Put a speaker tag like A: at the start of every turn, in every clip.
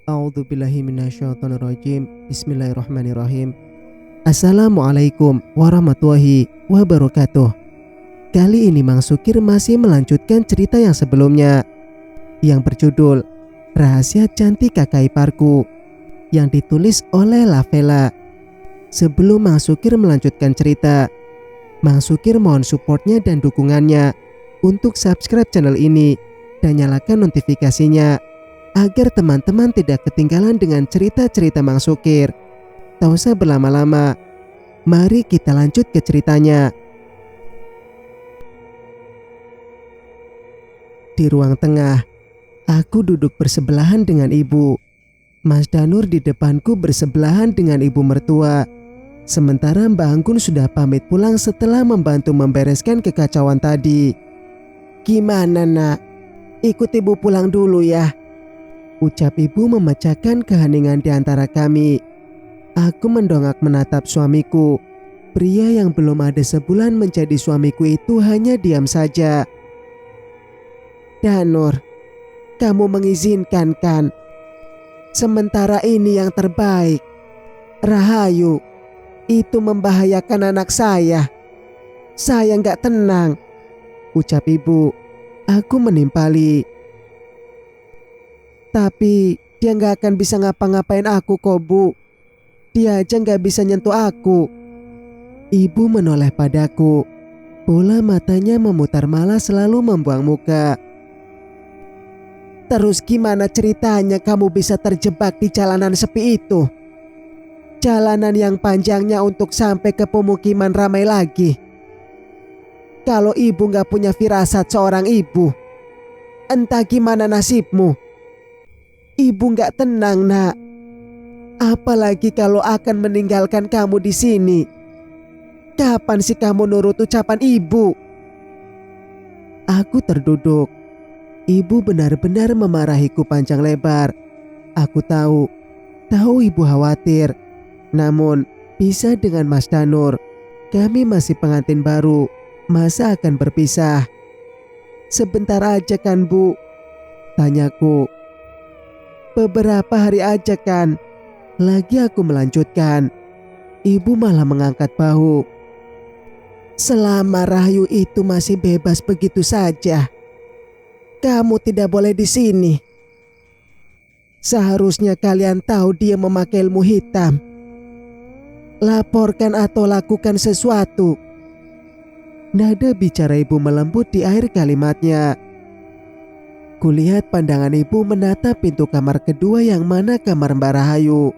A: A'udzubillahi minasyaitonirrajim. Bismillahirrahmanirrahim. Assalamualaikum warahmatullahi wabarakatuh. Kali ini Mang Sukir masih melanjutkan cerita yang sebelumnya yang berjudul Rahasia Cantik Kakak Iparku yang ditulis oleh Lavela. Sebelum Mang Sukir melanjutkan cerita, Mang Sukir mohon supportnya dan dukungannya untuk subscribe channel ini dan nyalakan notifikasinya agar teman-teman tidak ketinggalan dengan cerita-cerita Mang Sukir. Tak usah berlama-lama, mari kita lanjut ke ceritanya. Di ruang tengah, aku duduk bersebelahan dengan ibu. Mas Danur di depanku bersebelahan dengan ibu mertua. Sementara Mbak Anggun sudah pamit pulang setelah membantu membereskan kekacauan tadi. "Gimana nak? Ikut ibu pulang dulu ya," ucap ibu memecahkan keheningan di antara kami. Aku mendongak menatap suamiku. Pria yang belum ada sebulan menjadi suamiku itu hanya diam saja. "Danur, kamu mengizinkan kan? Sementara ini yang terbaik. Rahayu, itu membahayakan anak saya. Saya nggak tenang," ucap ibu. Aku menimpali. "Tapi dia nggak akan bisa ngapa-ngapain aku kok, Bu. Dia aja nggak bisa nyentuh aku." Ibu menoleh padaku. Bola matanya memutar malah selalu membuang muka. "Terus gimana ceritanya kamu bisa terjebak di jalanan sepi itu? Jalanan yang panjangnya untuk sampai ke pemukiman ramai lagi. Kalau ibu nggak punya firasat seorang ibu, entah gimana nasibmu. Ibu nggak tenang nak. Apalagi kalau akan meninggalkan kamu di sini. Kapan sih kamu nurut ucapan ibu?" Aku terduduk. Ibu benar-benar memarahiku panjang lebar. Aku tahu ibu khawatir. Namun bisa dengan Mas Danur. Kami masih pengantin baru. Masa akan berpisah? "Sebentar aja kan Bu?" tanyaku. "Beberapa hari aja kan?" Lagi aku melanjutkan. Ibu malah mengangkat bahu. "Selama Rahayu itu masih bebas begitu saja, kamu tidak boleh di sini. Seharusnya kalian tahu dia memakai ilmu hitam. Laporkan atau lakukan sesuatu." Nada bicara ibu melembut di akhir kalimatnya. Kulihat pandangan ibu menatap pintu kamar kedua yang mana kamar Mbak Rahayu.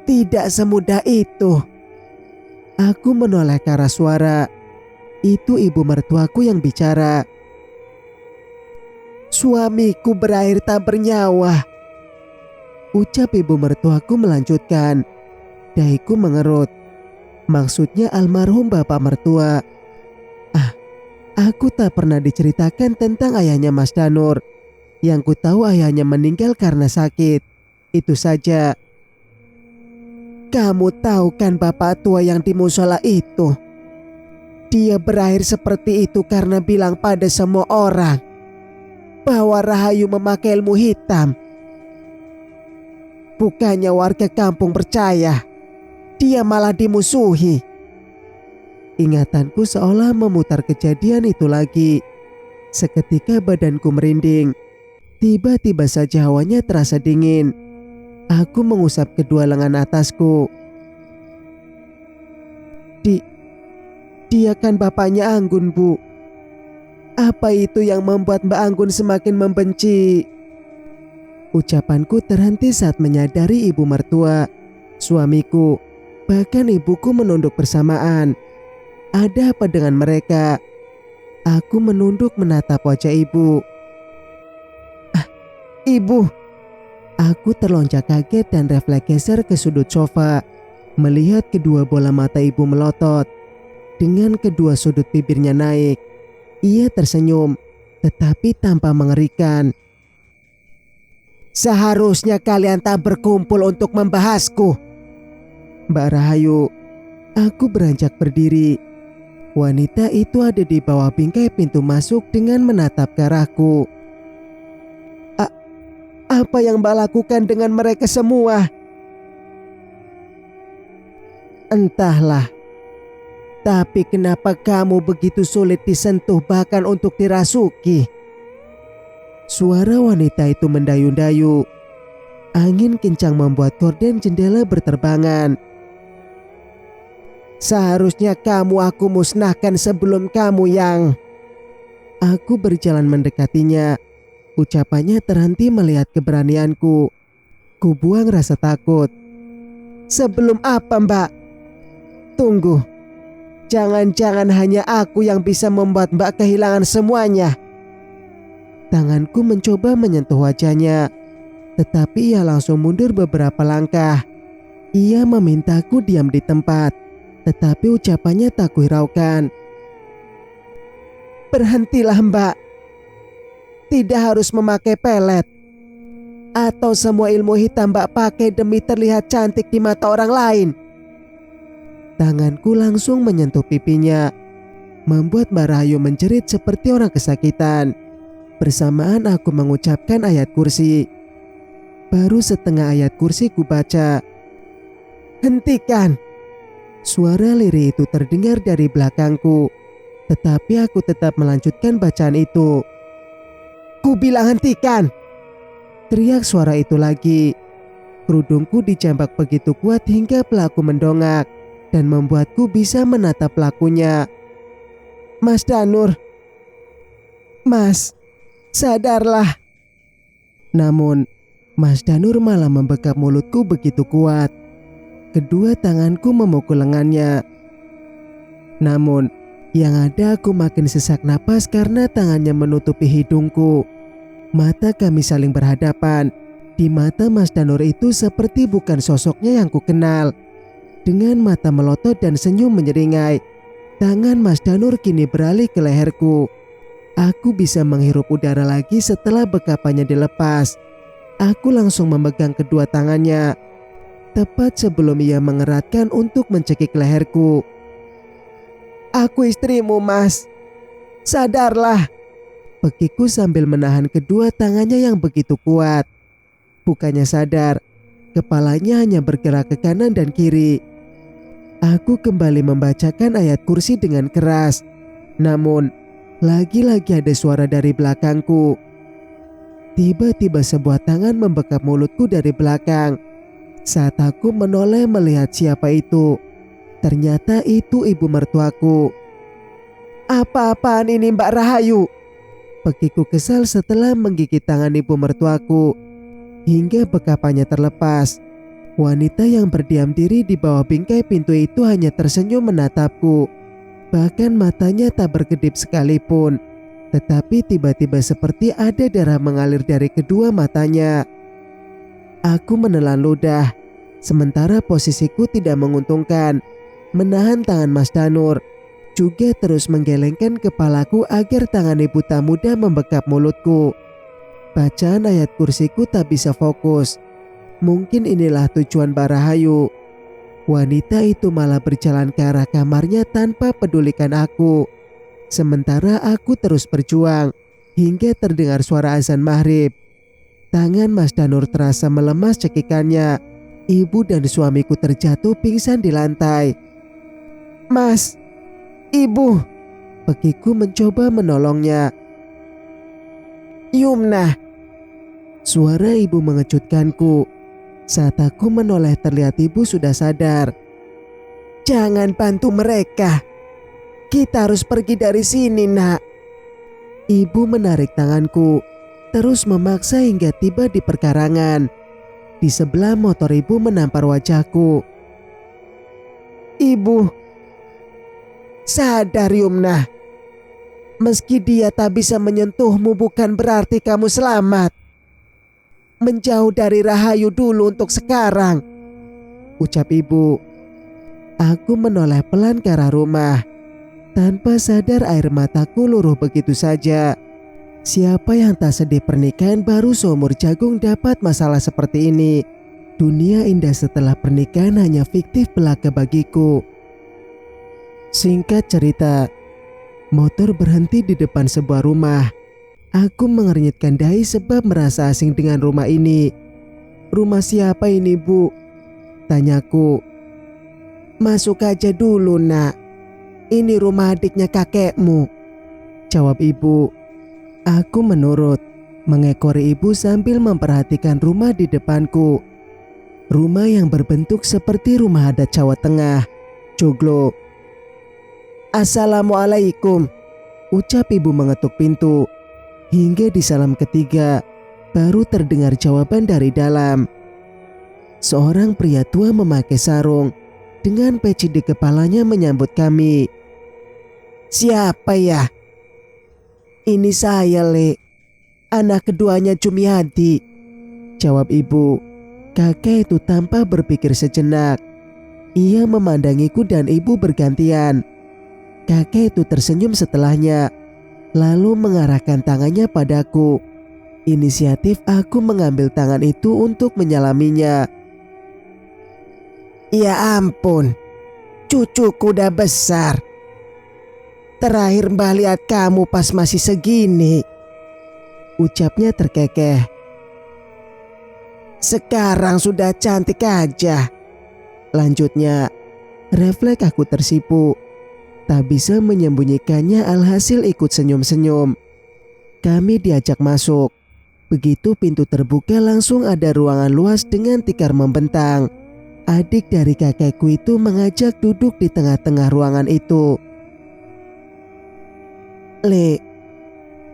A: "Tidak semudah itu." Aku menoleh ke arah suara. Itu ibu mertuaku yang bicara. "Suamiku berakhir tak bernyawa," ucap ibu mertuaku melanjutkan. Dahiku mengerut. Maksudnya almarhum bapak mertua. Aku tak pernah diceritakan tentang ayahnya Mas Danur. Yang ku tahu ayahnya meninggal karena sakit. Itu saja. "Kamu tahu kan bapak tua yang di musola itu? Dia berakhir seperti itu karena bilang pada semua orang bahwa Rahayu memakai ilmu hitam. Bukannya warga kampung percaya, dia malah dimusuhi." Ingatanku seolah memutar kejadian itu lagi. Seketika badanku merinding. Tiba-tiba saja hawanya terasa dingin. Aku mengusap kedua lengan atasku. Dia kan bapaknya Anggun, Bu. Apa itu yang membuat Mbak Anggun semakin membenci?" Ucapanku terhenti saat menyadari ibu mertua, suamiku, bahkan ibuku menunduk bersamaan. Ada apa dengan mereka? Aku menunduk menatap wajah ibu. "Ibu!" Aku terlonjak kaget dan refleks geser ke sudut sofa, melihat kedua bola mata ibu melotot. Dengan kedua sudut bibirnya naik. Ia tersenyum, tetapi tanpa mengerikan. "Seharusnya kalian tak berkumpul untuk membahasku, Mbak Rahayu." Aku beranjak berdiri. Wanita itu ada di bawah bingkai pintu masuk dengan menatap ke arahku. Apa yang Mbak lakukan dengan mereka semua? Entahlah. Tapi kenapa kamu begitu sulit disentuh bahkan untuk dirasuki? Suara wanita itu mendayu-dayu. Angin kencang membuat gorden jendela berterbangan. Seharusnya kamu aku musnahkan sebelum kamu yang... Aku berjalan mendekatinya. Ucapannya terhenti melihat keberanianku. Ku buang rasa takut. Sebelum apa, Mbak? Tunggu. Jangan-jangan hanya aku yang bisa membuat Mbak kehilangan semuanya. Tanganku mencoba menyentuh wajahnya, tetapi ia langsung mundur beberapa langkah. Ia memintaku diam di tempat, tetapi ucapannya tak kuhiraukan. Berhentilah, Mbak. Tidak harus memakai pelet. Atau semua ilmu hitam Mbak pakai demi terlihat cantik di mata orang lain. Tanganku langsung menyentuh pipinya, membuat Mbak Rahayu menjerit seperti orang kesakitan. Bersamaan aku mengucapkan ayat kursi. Baru setengah ayat kursi ku baca. Hentikan! Suara lirih itu terdengar dari belakangku, tetapi aku tetap melanjutkan bacaan itu. Ku bilang hentikan! Teriak suara itu lagi. Kerudungku dijambak begitu kuat hingga pelaku mendongak dan membuatku bisa menatap pelakunya. Mas Danur. Mas, sadarlah. Namun, Mas Danur malah membekap mulutku begitu kuat. Kedua tanganku memukul lengannya. Namun, yang ada aku makin sesak napas karena tangannya menutupi hidungku. Mata kami saling berhadapan. Di mata Mas Danur itu seperti bukan sosoknya yang kukenal. Dengan mata melotot dan senyum menyeringai, tangan Mas Danur kini beralih ke leherku. Aku bisa menghirup udara lagi setelah bekapannya dilepas. Aku langsung memegang kedua tangannya, tepat sebelum ia mengeratkan untuk mencekik leherku. Aku istrimu, Mas. Sadarlah. Pekiku sambil menahan kedua tangannya yang begitu kuat. Bukannya sadar, kepalanya hanya bergerak ke kanan dan kiri. Aku kembali membacakan ayat kursi dengan keras. Namun, lagi-lagi ada suara dari belakangku. Tiba-tiba sebuah tangan membekap mulutku dari belakang. Saat aku menoleh melihat siapa itu, ternyata itu ibu mertuaku. Apa-apaan ini, Mbak Rahayu? Pekiku kesal setelah menggigit tangan ibu mertuaku hingga bekapannya terlepas. Wanita yang berdiam diri di bawah bingkai pintu itu hanya tersenyum menatapku. Bahkan matanya tak berkedip sekalipun. Tetapi tiba-tiba seperti ada darah mengalir dari kedua matanya. Aku menelan ludah. Sementara posisiku tidak menguntungkan. Menahan tangan Mas Danur. Juga terus menggelengkan kepalaku agar tangan ibu tak mudah membekap mulutku. Bacaan ayat kursiku tak bisa fokus. Mungkin inilah tujuan Mbak Rahayu. Wanita itu malah berjalan ke arah kamarnya tanpa pedulikan aku. Sementara aku terus berjuang hingga terdengar suara azan maghrib. Tangan Mas Danur terasa melemas cekikannya. Ibu dan suamiku terjatuh pingsan di lantai. Mas, Ibu. Pekiku mencoba menolongnya. Yumna. Suara ibu mengejutkanku. Saat aku menoleh terlihat ibu sudah sadar. Jangan bantu mereka. Kita harus pergi dari sini, Nak. Ibu menarik tanganku, terus memaksa hingga tiba di perkarangan. Di sebelah motor ibu menampar wajahku. Ibu. Sadar, Yumna. Meski dia tak bisa menyentuhmu bukan berarti kamu selamat. Menjauh dari Rahayu dulu untuk sekarang, ucap ibu. Aku menoleh pelan ke arah rumah. Tanpa sadar air mataku luruh begitu saja. Siapa yang tak sedih pernikahan baru seumur jagung dapat masalah seperti ini. Dunia indah setelah pernikahan hanya fiktif belaka bagiku. Singkat cerita, motor berhenti di depan sebuah rumah. Aku mengernyitkan dahi sebab merasa asing dengan rumah ini. "Rumah siapa ini, Bu?" tanyaku. "Masuk aja dulu, Nak. Ini rumah adiknya kakekmu," jawab ibu. Aku menurut, mengekori ibu sambil memperhatikan rumah di depanku. Rumah yang berbentuk seperti rumah adat Jawa Tengah, joglo. "Assalamualaikum," ucap ibu mengetuk pintu. Hingga di salam ketiga, baru terdengar jawaban dari dalam. Seorang pria tua memakai sarung dengan peci di kepalanya menyambut kami. "Siapa ya?" "Ini saya, Le. Anak keduanya Jumiati," jawab ibu. Kakek itu tanpa berpikir sejenak. Ia memandangiku dan ibu bergantian. Kakek itu tersenyum setelahnya, lalu mengarahkan tangannya padaku. Inisiatif aku mengambil tangan itu untuk menyalaminya. "Ya ampun, cucuku udah besar. Terakhir Mbah lihat kamu pas masih segini," ucapnya terkekeh. "Sekarang sudah cantik aja," lanjutnya. Refleks aku tersipu. Tak bisa menyembunyikannya, alhasil ikut senyum-senyum. Kami diajak masuk. Begitu pintu terbuka langsung ada ruangan luas dengan tikar membentang. Adik dari kakekku itu mengajak duduk di tengah-tengah ruangan itu. "Le,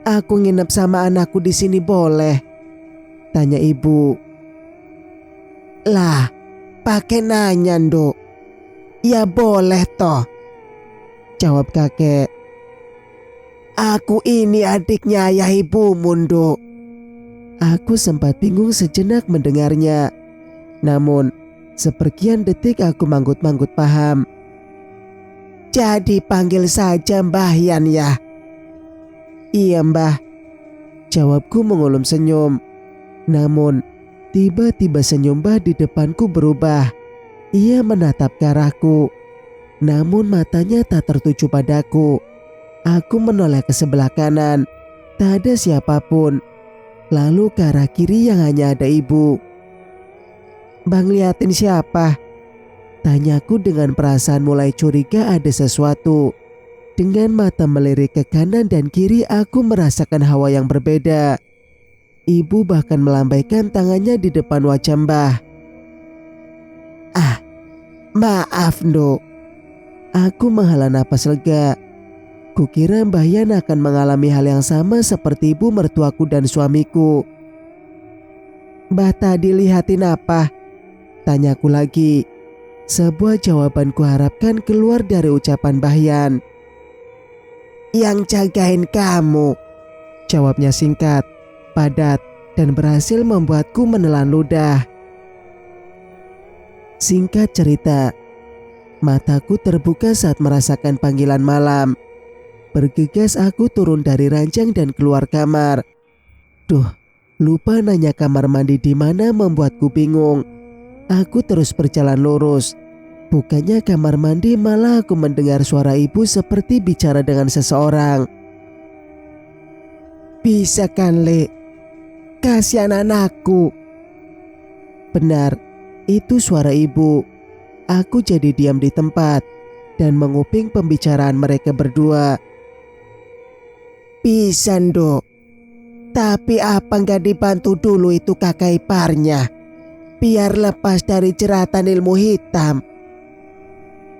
A: aku nginep sama anakku di sini boleh?" tanya ibu. "Lah, pakai nanya, Nduk. Ya boleh toh," jawab kakek. "Aku ini adiknya ayah ibumu, Nduk." Aku sempat bingung sejenak mendengarnya. Namun, seperkian detik aku manggut-manggut paham. "Jadi panggil saja Mbah Yan ya?" "Iya, Mbah," jawabku mengulum senyum. Namun, tiba-tiba senyum Mbah di depanku berubah. Ia menatap ke arahku, namun matanya tak tertuju padaku. Aku menoleh ke sebelah kanan, tak ada siapapun. Lalu ke arah kiri yang hanya ada ibu. "Bang, liatin siapa?" tanyaku dengan perasaan mulai curiga ada sesuatu. Dengan mata melirik ke kanan dan kiri, aku merasakan hawa yang berbeda. Ibu bahkan melambaikan tangannya di depan wajah Mbah. "Ah, maaf, Nduk." Aku menghela napas lega. Kukira Mbah Yan akan mengalami hal yang sama seperti ibu mertuaku dan suamiku. "Mbah tadi lihatin apa?" tanyaku lagi. Sebuah jawaban kuharapkan keluar dari ucapan Mbah Yan. "Yang jagain kamu," jawabnya singkat, padat, dan berhasil membuatku menelan ludah. Singkat cerita, mataku terbuka saat merasakan panggilan malam. Bergegas aku turun dari ranjang dan keluar kamar. Duh, lupa nanya kamar mandi di mana membuatku bingung. Aku terus berjalan lurus. Bukannya kamar mandi, malah aku mendengar suara ibu seperti bicara dengan seseorang. "Bisa kan, Le? Kasihan anakku." Benar, itu suara ibu. Aku jadi diam di tempat dan menguping pembicaraan mereka berdua. "Bisa, Nduk. Tapi apa nggak dibantu dulu itu kakak iparnya, biar lepas dari jeratan ilmu hitam?"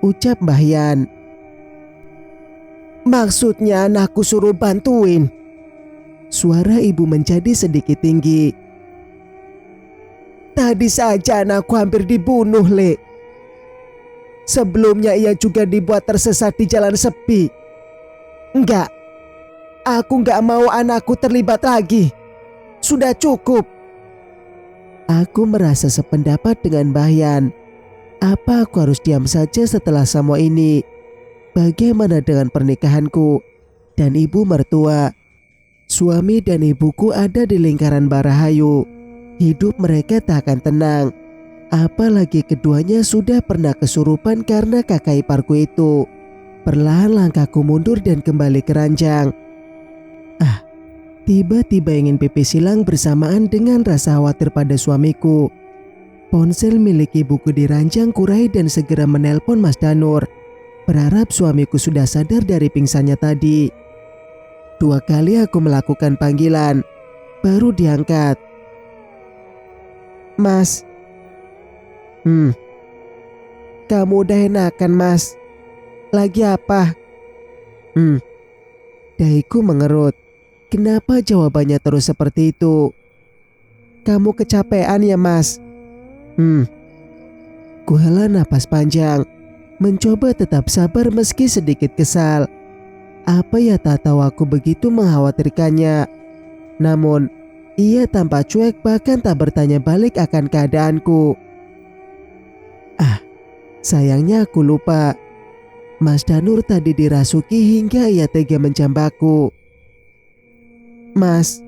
A: ucap Mbah Yan. "Maksudnya anakku suruh bantuin?" Suara ibu menjadi sedikit tinggi. "Tadi saja anakku hampir dibunuh, Le. Sebelumnya ia juga dibuat tersesat di jalan sepi. Enggak, aku nggak mau anakku terlibat lagi. Sudah cukup." Aku merasa sependapat dengan Mbah Yan. Apa aku harus diam saja setelah semua ini? Bagaimana dengan pernikahanku dan ibu mertua? Suami dan ibuku ada di lingkaran barahayu. Hidup mereka tak akan tenang. Apalagi keduanya sudah pernah kesurupan karena kakak iparku itu. Perlahan langkahku mundur dan kembali ke ranjang. Tiba-tiba ingin pipis silang bersamaan dengan rasa khawatir pada suamiku. Ponsel milik ibuku diranjang kurai dan segera menelpon Mas Danur. Berharap suamiku sudah sadar dari pingsannya tadi. 2 kali aku melakukan panggilan, baru diangkat. Mas. Kamu udah enakan, Mas? Lagi apa? Dahiku mengerut. Kenapa jawabannya terus seperti itu? Kamu kecapean ya, Mas? Kuhela napas panjang, mencoba tetap sabar meski sedikit kesal. Apa ya tak tahu aku begitu mengkhawatirkannya. Namun, ia tampak cuek bahkan tak bertanya balik akan keadaanku. Sayangnya aku lupa. Mas Danur tadi dirasuki hingga ia tega menjambaku. Mas,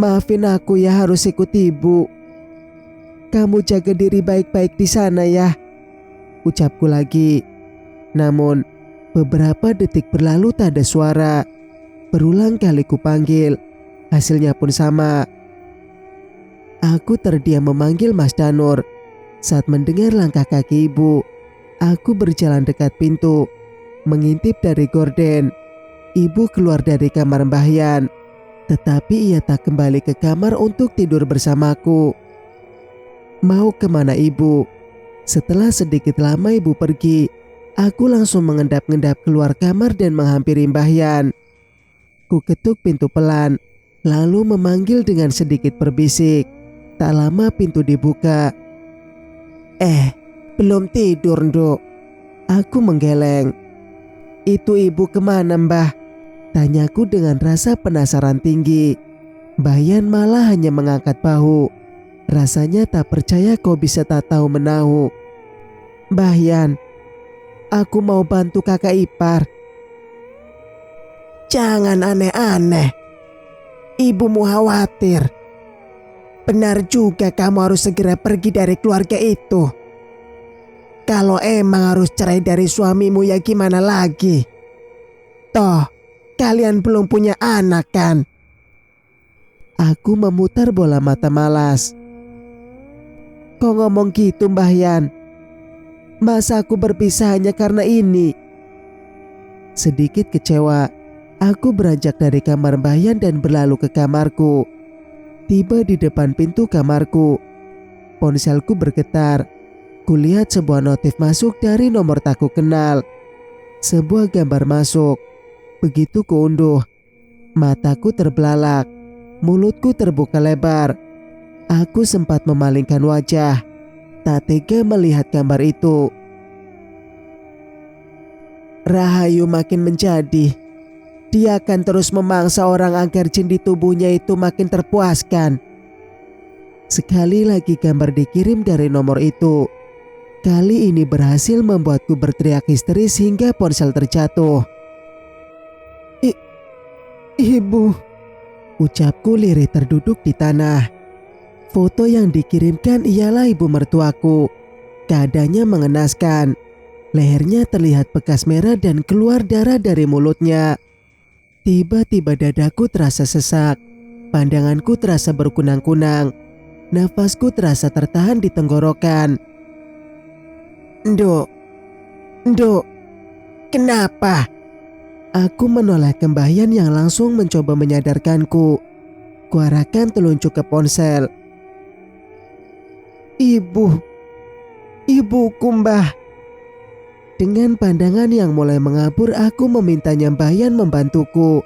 A: maafin aku ya harus ikut ibu. Kamu jaga diri baik-baik di sana ya, ucapku lagi. Namun, beberapa detik berlalu tak ada suara. Berulang kali kupanggil, hasilnya pun sama. Aku terdiam memanggil Mas Danur. Saat mendengar langkah kaki ibu, aku berjalan dekat pintu, mengintip dari gorden. Ibu keluar dari kamar Mbahyan, tetapi ia tak kembali ke kamar untuk tidur bersamaku. Mau kemana ibu? Setelah sedikit lama ibu pergi, aku langsung mengendap-endap keluar kamar dan menghampiri Mbahyan. Ku ketuk pintu pelan, lalu memanggil dengan sedikit berbisik. Tak lama pintu dibuka. Belum tidur, Nduk? Aku menggeleng. Itu ibu kemana, Mbah? Tanyaku dengan rasa penasaran tinggi. Mbahyan malah hanya mengangkat bahu. Rasanya tak percaya kau bisa tak tahu menahu. Mbahyan, aku mau bantu kakak ipar. Jangan aneh-aneh. Ibumu khawatir. Benar juga kamu harus segera pergi dari keluarga itu. Kalau emang harus cerai dari suamimu ya gimana lagi? Toh, kalian belum punya anak kan? Aku memutar bola mata malas. Kok ngomong gitu, Mbahyan? Masa aku berpisah hanya karena ini? Sedikit kecewa, aku beranjak dari kamar Mbahyan dan berlalu ke kamarku. Tiba di depan pintu kamarku, ponselku bergetar. Kulihat sebuah notif masuk dari nomor tak kenal. Sebuah gambar masuk. Begitu kuunduh, mataku terbelalak, mulutku terbuka lebar. Aku sempat memalingkan wajah, tak tega melihat gambar itu. Rahayu makin menjadi. Dia akan terus memangsa orang agar jin di tubuhnya itu makin terpuaskan. Sekali lagi gambar dikirim dari nomor itu. Kali ini berhasil membuatku berteriak histeris hingga ponsel terjatuh. Ibu, ucapku lirih terduduk di tanah. Foto yang dikirimkan ialah ibu mertuaku. Keadaannya mengenaskan. Lehernya terlihat bekas merah dan keluar darah dari mulutnya. Tiba-tiba dadaku terasa sesak. Pandanganku terasa berkunang-kunang. Nafasku terasa tertahan di tenggorokan. Nduk, kenapa? Aku menoleh ke Mbahyan yang langsung mencoba menyadarkanku. Kuarahkan telunjuk ke ponsel. Ibuku, Mbah. Dengan pandangan yang mulai mengabur, aku memintanya Mbahyan membantuku.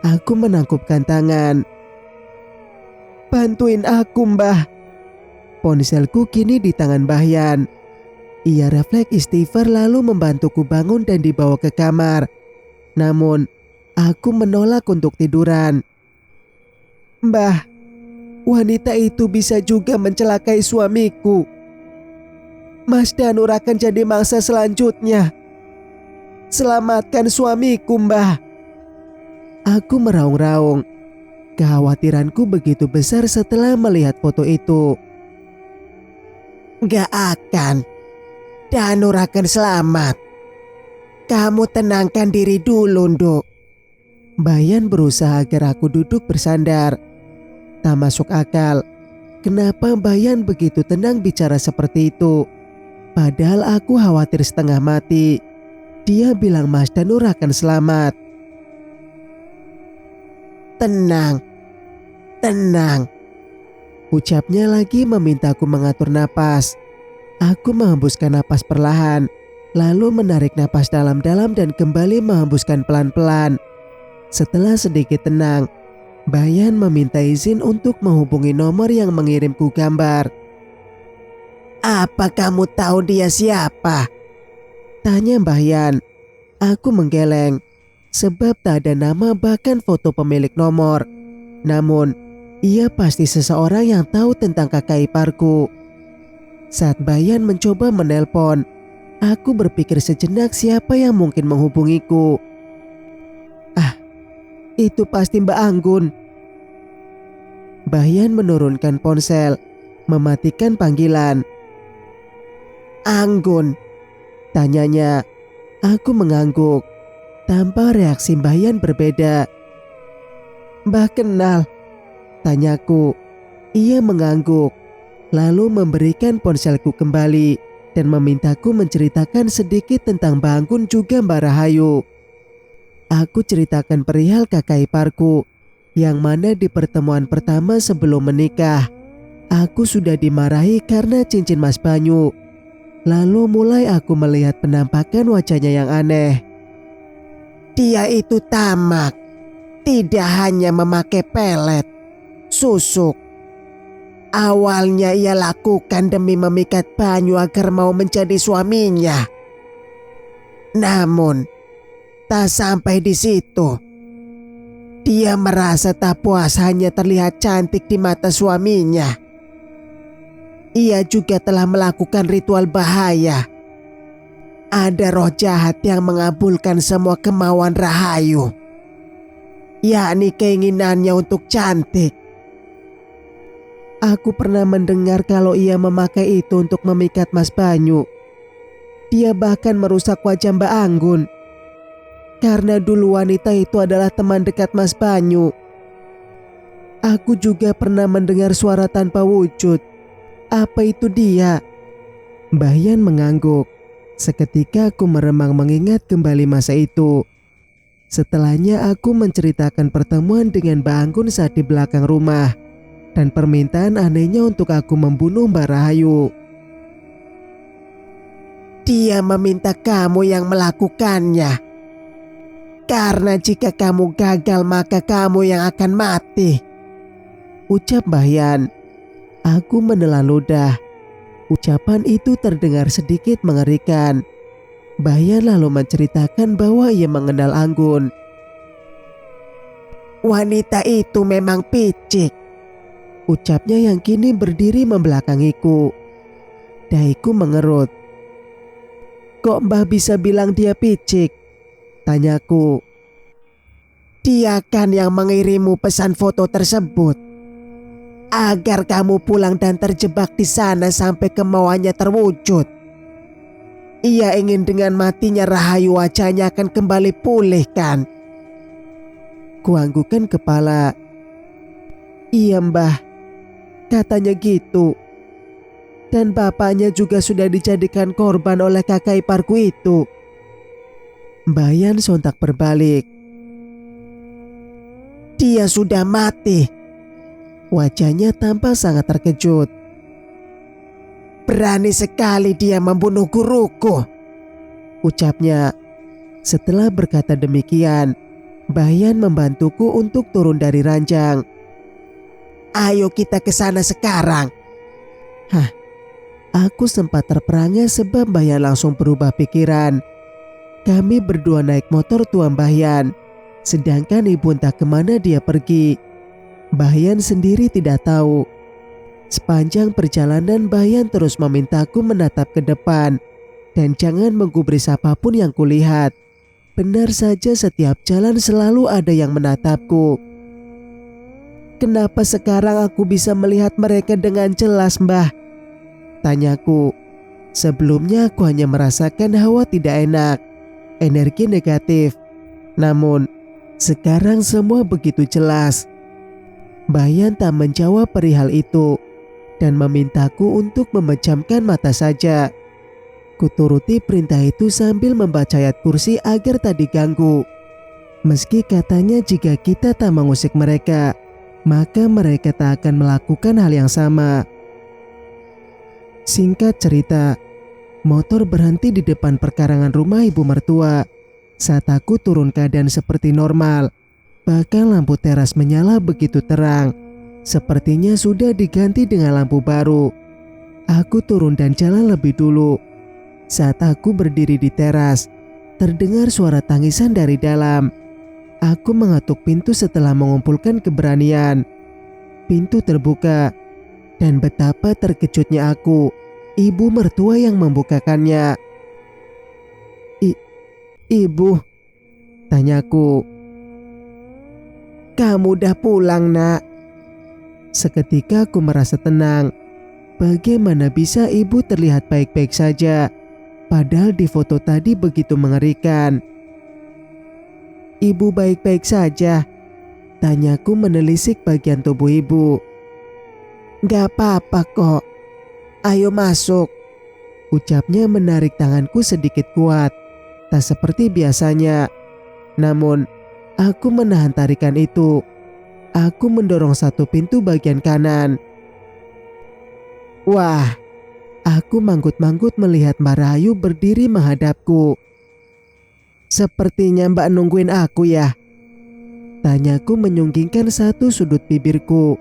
A: Aku menangkupkan tangan. Bantuin aku, Mbah. Ponselku kini di tangan Mbahyan. Ia refleks istighfar lalu membantuku bangun dan dibawa ke kamar. Namun, aku menolak untuk tiduran. Mbah, wanita itu bisa juga mencelakai suamiku. Mas Danur akan jadi mangsa selanjutnya. Selamatkan suamiku, Mbah. Aku meraung-raung. Kekhawatiranku begitu besar setelah melihat foto itu. Gak akan. Danur akan selamat. Kamu tenangkan diri dulu, Nduk. Bayan berusaha agar aku duduk bersandar. Tak masuk akal. Kenapa Bayan begitu tenang bicara seperti itu? Padahal aku khawatir setengah mati. Dia bilang Mas Danur akan selamat. Tenang, tenang. Ucapnya lagi memintaku mengatur napas. Aku menghembuskan napas perlahan, lalu menarik napas dalam-dalam dan kembali menghembuskan pelan-pelan. Setelah sedikit tenang, Bayan meminta izin untuk menghubungi nomor yang mengirimku gambar. Apa kamu tahu dia siapa? Tanya Bayan. Aku menggeleng, sebab tak ada nama bahkan foto pemilik nomor. Namun, ia pasti seseorang yang tahu tentang kakak iparku. Saat Bayan mencoba menelpon, aku berpikir sejenak siapa yang mungkin menghubungiku. Itu pasti Mbak Anggun. Bayan menurunkan ponsel, mematikan panggilan. Anggun? Tanyanya. Aku mengangguk. Tanpa reaksi Bayan berbeda. Mbah kenal? Tanyaku. Ia mengangguk, lalu memberikan ponselku kembali dan memintaku menceritakan sedikit tentang Mbak Anggun juga Mbak Rahayu. Aku ceritakan perihal kakak iparku, yang mana di pertemuan pertama sebelum menikah, aku sudah dimarahi karena cincin Mas Banyu. Lalu mulai aku melihat penampakan wajahnya yang aneh. Dia itu tamak, tidak hanya memakai pelet, susuk. Awalnya ia lakukan demi memikat Banyu agar mau menjadi suaminya. Namun, tak sampai di situ. Dia merasa tak puas hanya terlihat cantik di mata suaminya. Ia juga telah melakukan ritual bahaya. Ada roh jahat yang mengabulkan semua kemauan Rahayu, yakni keinginannya untuk cantik. Aku pernah mendengar kalau ia memakai itu untuk memikat Mas Banyu. Dia bahkan merusak wajah Mbak Anggun. Karena dulu wanita itu adalah teman dekat Mas Banyu. Aku juga pernah mendengar suara tanpa wujud. Apa itu dia? Bayan mengangguk. Seketika aku meremang mengingat kembali masa itu. Setelahnya aku menceritakan pertemuan dengan Mbak Anggun saat di belakang rumah dan permintaan anehnya untuk aku membunuh Mbak Rahayu. Dia meminta kamu yang melakukannya. Karena jika kamu gagal maka kamu yang akan mati, ucap Bayan. Aku menelan ludah. Ucapan itu terdengar sedikit mengerikan. Bayan lalu menceritakan bahwa ia mengenal Anggun. Wanita itu memang picik, ucapnya yang kini berdiri membelakangiku. Dahiku mengerut. Kok Mbah bisa bilang dia picik? Tanyaku. Dia kan yang mengirimmu pesan foto tersebut, agar kamu pulang dan terjebak di sana sampai kemauannya terwujud. Ia ingin dengan matinya Rahayu wajahnya akan kembali pulih kan? Kuanggukan kepala. Iya Mbah, katanya gitu. Dan bapaknya juga sudah dijadikan korban oleh kakak iparku itu. Bayan sontak berbalik. Dia sudah mati. Wajahnya tampak sangat terkejut. Berani sekali dia membunuh guruku, ucapnya. Setelah berkata demikian, Bayan membantuku untuk turun dari ranjang. Ayo kita ke sana sekarang. Aku sempat terperangah sebab Bayan langsung berubah pikiran. Kami berdua naik motor tuan Bayan, sedangkan ibu entah kemana dia pergi. Bayan sendiri tidak tahu. Sepanjang perjalanan Bayan terus memintaku menatap ke depan dan jangan menggubris apapun yang kulihat. Benar saja setiap jalan selalu ada yang menatapku. Kenapa sekarang aku bisa melihat mereka dengan jelas, Mbah? Tanyaku. Sebelumnya aku hanya merasakan hawa tidak enak, energi negatif. Namun Sekarang semua begitu jelas. Bayan tak menjawab perihal itu dan memintaku untuk memejamkan mata saja. Kuturuti perintah itu sambil membaca ayat kursi agar tak diganggu. Meski katanya jika kita tak mengusik mereka, maka mereka tak akan melakukan hal yang sama. Singkat cerita, motor berhenti di depan perkarangan rumah ibu mertua. Saat aku turun keadaan seperti normal, bahkan lampu teras menyala begitu terang. Sepertinya sudah diganti dengan lampu baru. Aku turun dan jalan lebih dulu. Saat aku berdiri di teras, terdengar suara tangisan dari dalam. Aku mengetuk pintu setelah mengumpulkan keberanian. Pintu terbuka, dan betapa terkejutnya aku. Ibu mertua yang membukakannya. Ibu, tanyaku. Kamu udah pulang, nak? Seketika aku merasa tenang. Bagaimana bisa ibu terlihat baik-baik saja, padahal di foto tadi begitu mengerikan. Ibu baik-baik saja? Tanyaku menelisik bagian tubuh ibu. Gak apa-apa kok. Ayo masuk. Ucapnya menarik tanganku sedikit kuat. Tak seperti biasanya. Namun, aku menahan tarikan itu. Aku mendorong satu pintu bagian kanan. Wah, aku manggut-manggut melihat Mbak Rahayu berdiri menghadapku. Sepertinya Mbak nungguin aku ya? Tanyaku menyunggingkan satu sudut bibirku.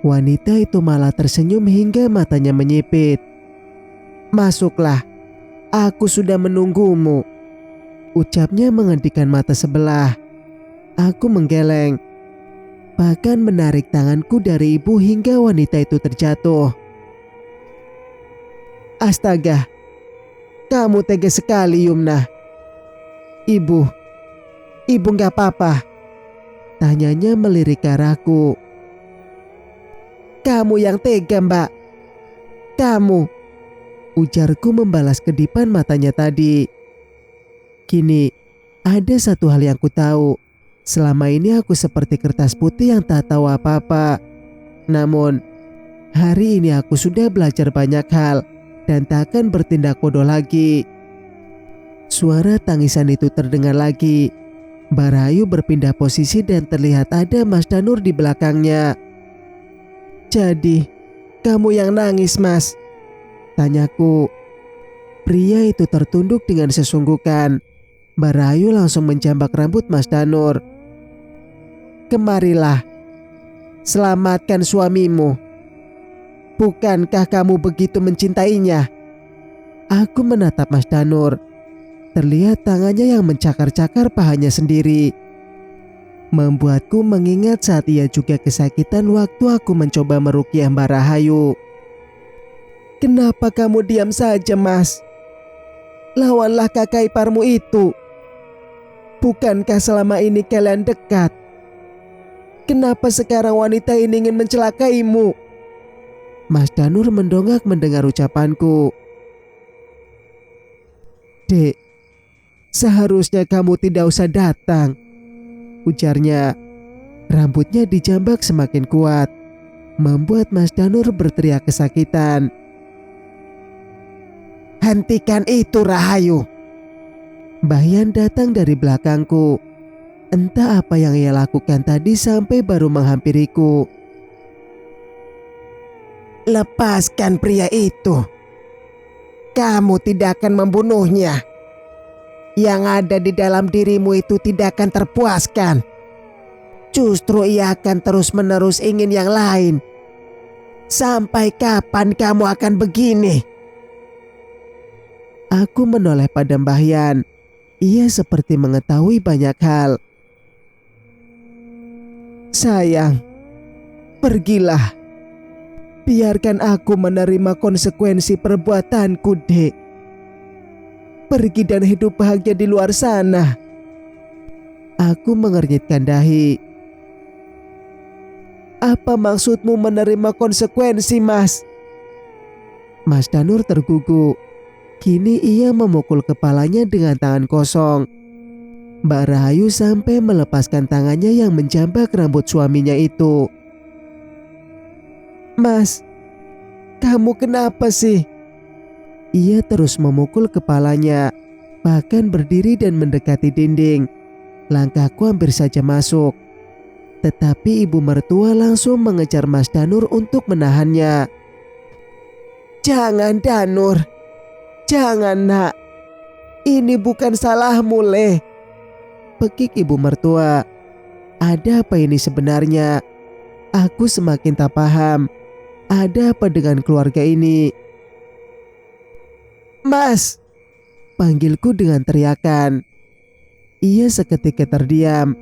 A: Wanita itu malah tersenyum hingga matanya menyipit. Masuklah, aku sudah menunggumu. Ucapnya menghentikan mata sebelah. Aku menggeleng, bahkan menarik tanganku dari ibu hingga wanita itu terjatuh. Astaga, kamu tega sekali, Yumnah. Ibu gak apa-apa? Tanyanya melirik ke arahku. Kamu yang tega, Mbak. Kamu, ujarku membalas kedipan matanya tadi. Kini, ada satu hal yang ku tahu. Selama ini aku seperti kertas putih yang tak tahu apa-apa. Namun, hari ini aku sudah belajar banyak hal dan tak akan bertindak bodoh lagi. Suara tangisan itu terdengar lagi. Mbak Rahayu berpindah posisi dan terlihat ada Mas Danur di belakangnya. Jadi, kamu yang nangis, Mas? Tanyaku. Pria itu tertunduk dengan sesungguhkan. Mbak Rahayu langsung menjambak rambut Mas Danur. Kemarilah, selamatkan suamimu. Bukankah kamu begitu mencintainya? Aku menatap Mas Danur. Terlihat tangannya yang mencakar-cakar pahanya sendiri. Membuatku mengingat saat ia juga kesakitan waktu aku mencoba meruqyah Mbak Rahayu. Kenapa kamu diam saja, Mas? Lawanlah kakak iparmu itu. Bukankah selama ini kalian dekat? Kenapa sekarang wanita ini ingin mencelakaimu? Mas Danur mendongak mendengar ucapanku. Dek, seharusnya kamu tidak usah datang, ujarnya. Rambutnya dijambak semakin kuat, membuat Mas Danur berteriak kesakitan. Hentikan itu, Rahayu. Bayan datang dari belakangku. Entah apa yang ia lakukan tadi sampai baru menghampiriku. Lepaskan pria itu. Kamu tidak akan membunuhnya. Yang ada di dalam dirimu itu tidak akan terpuaskan. Justru ia akan terus-menerus ingin yang lain. Sampai kapan kamu akan begini? Aku menoleh pada Mbah Yan. Ia seperti mengetahui banyak hal. Sayang, pergilah. Biarkan aku menerima konsekuensi perbuatanku, Dek. Pergi dan hidup bahagia di luar sana. Aku mengernyitkan dahi. Apa maksudmu menerima konsekuensi, Mas? Mas Danur tergugu. Kini ia memukul kepalanya dengan tangan kosong. Mbak Rahayu sampai melepaskan tangannya yang menjambak rambut suaminya itu. "Mas, kamu kenapa sih?" Ia terus memukul kepalanya, bahkan berdiri dan mendekati dinding. Langkahku hampir saja masuk. Tetapi ibu mertua langsung mengejar Mas Danur untuk menahannya. "Jangan Danur, jangan nak. Ini bukan salahmu Le," pekik ibu mertua. Ada apa ini sebenarnya? Aku semakin tak paham. Ada apa dengan keluarga ini? "Mas!" panggilku dengan teriakan. Ia seketika terdiam,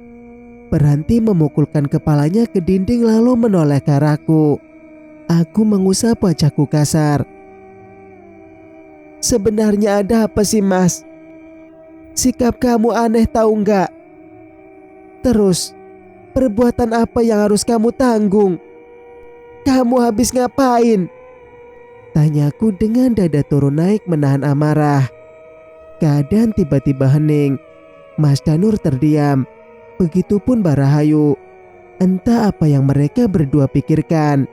A: berhenti memukulkan kepalanya ke dinding lalu menoleh ke arahku. Aku mengusap wajahku kasar. "Sebenarnya ada apa sih Mas? Sikap kamu aneh tahu nggak? Terus, perbuatan apa yang harus kamu tanggung? Kamu habis ngapain?" tanyaku dengan dada turun naik menahan amarah. Keadaan tiba-tiba hening. Mas Danur terdiam. Begitupun Mbak Rahayu. Entah apa yang mereka berdua pikirkan.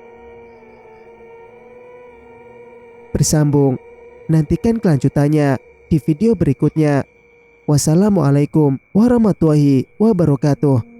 A: Bersambung. Nantikan kelanjutannya di video berikutnya. Wassalamualaikum warahmatullahi wabarakatuh.